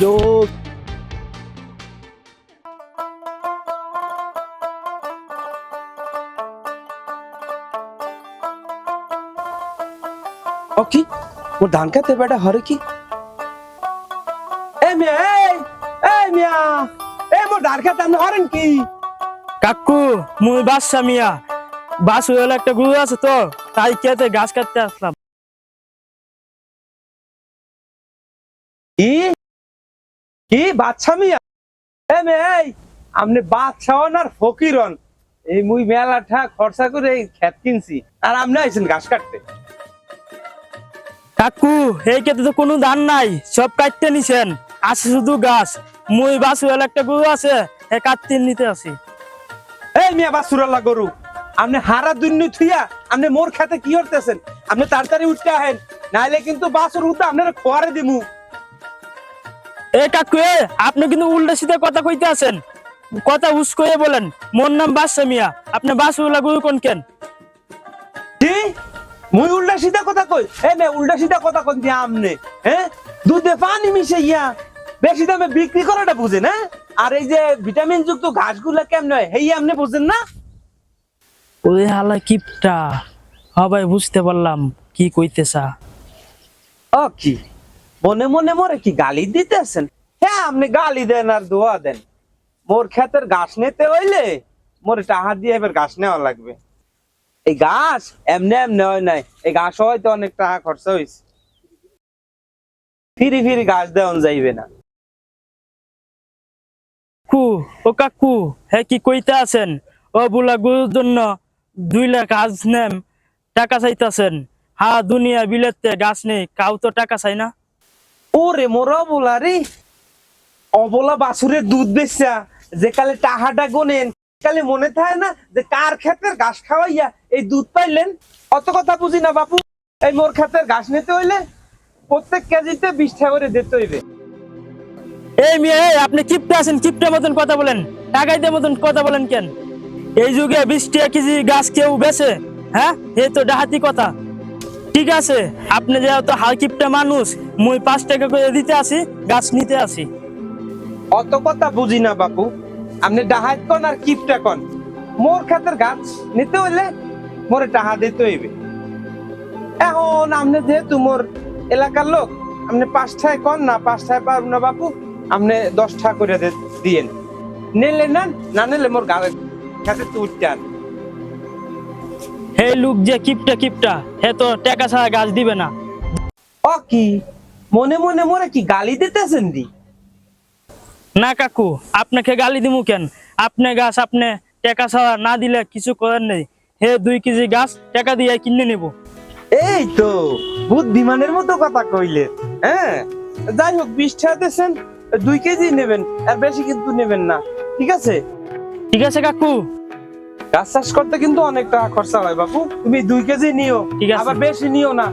লোক কি ওর ধান খেতে বেটা হরে কি মোর ধান খেতে আপনি হরেন কি কাকু মুই বাদশা মিয়া বাস হইলে একটা গরু আছে তো তাই খেতে গাছ কাটতে আসলাম। কি কি বাদশা মিয়া আপনি বাদশা হন আর ফকির হন। এই মুই মেলাটা খরচা করে এই ক্ষেত কিনছি আর আপনি আইছেন ঘাস কাটতে। কাকু এই খেতে তো কোনো ধান নাই, সব কাটতে নিছেন, আছে শুধু গাছ। মুই বাস হইলে একটা গরু আছে হে কাটতে নিতে আসি। এই মিয়া বাসুরাল্লা গরু, আপনি হারা দুন্নি থুইয়া আপনি মোর খেতে কি করতেছেন? আপনি তাড়াতাড়ি উঠতে আহেন, নাইলে কিন্তু বাসুর উঠতে আপনারা খোয়ারে দিমু। এ কাকু আপনি কিন্তু উল্টা সিধা কথা কইতে আছেন, কথা উস করে বলেন। মোর নাম বাদশা মিয়া, আপনি বাস হইলা গরু কোন কেন? কি মুই উল্টা সিধা কথা কই? এই মে উল্টা সিধা কথা কোন দিয়া আমনে? হ্যাঁ, দুধে পানি মিশে ইয়া বেশি দামে বিক্রি করাটা বুঝেন না? আর এই যে ভিটামিন যুক্ত ঘাসগুলা কেমন হয় হেই আপনি বুঝেন না? ওই হালা কিপটা সবাই বুঝতে পারলাম কি কইতেছা। ও কি মনে মনে মরে কি গালি দিতেছেন? হ্যাঁ আপনি গালি দেন আর দোয়া দেন, মোর ক্ষেতের ঘাস নিতে হইলে মোরে টাকা দিয়ে এবার ঘাস নেওয়া লাগবে। এই ঘাস এমনি এমনি হয় নাই, এই ঘাস হয়তো অনেক টাকা খরচা হয়েছে, ফিরি ফিরি ঘাস দেওয়া যাইবে না। কাকু ও কাকু হ্যাঁ কি কইতে আছেন? ও বুলা গরুর জন্য 2 লাখ গাছ নেম টাকা চাইতেছেন। হা দুনিয়া বিলেতে গাছ নেই, কাউ তো টাকা চাই না। ওরে মোরা অবলা রে, অবলা বাছুরের দুধ বেচা যে কালে টাকাটা গোনেন কালে মনে থাকে না যে কার ক্ষেতের ঘাস খাওয়াইয়া এই দুধ পাইলেন? অত কথা বুঝি না বাপু। এই মোর ক্ষেতের ঘাস নিতে হইলে প্রত্যেক কেজিতে 20 টাকা করে দিতে হইবে। এই মেয়ে আপনি কিপটা আছেন, কিপটার মতন কথা বলেন, টাকাইতে মতন কথা বলেন কেন? এই যুগে 20 টাকা কেজি গাছ কেউ বেচে? হ্যাঁ এই তো ডাহাতি কথা। ঠিক আছে আপনি যেহেতু হাল কিপটা মানুষ, মুই 5 টাকা করে দিতে আসি, গাছ নিতে আসি। অত কথা বুঝি না বাপু, আপনি ডাহাত কন আর কিপটা কন, মোর ক্ষেতের গাছ নিতে হইলে মোরে টাকা দিতে হইবে। এখন আপনি যেহেতু মোর এলাকার লোক, আপনি 5 টাকা কন না, 5 টাকা পারব না বাপু, আপনি 10 টাকা করে দিয়েন। নিলে না, না নিলে মোর খেতে তো উঠতেন। হে লোক যে কিপটা কিপটা হে তো টাকা ছাড়া গাছ দিবে না। ও কি মনে মনে মোরে কি গালি দিতেছেন দি? না কাকু আপনাকে গালি দিমু কেন? আপনি গাছ আপনি টাকা ছাড়া না দিলে কিছু করার নেই। হে 2 কেজি গাছ টাকা দিয়ে কিনে নেব। এই তো বুদ্ধিমানের মতো কথা কইলে। হ্যাঁ যাই হোক 20 টাকা দিয়েছেন, 2 কেজি নেবেন, আর বেশি কিন্তু নেবেন না, ঠিক আছে? ঠিক আছে কাকু। গাছ চাষ করতে কিন্তু অনেক টাকা খরচা হয় বাপু, তুমি 2 কেজি নিও, ঠিক আছে। আবার বেশি নিও না।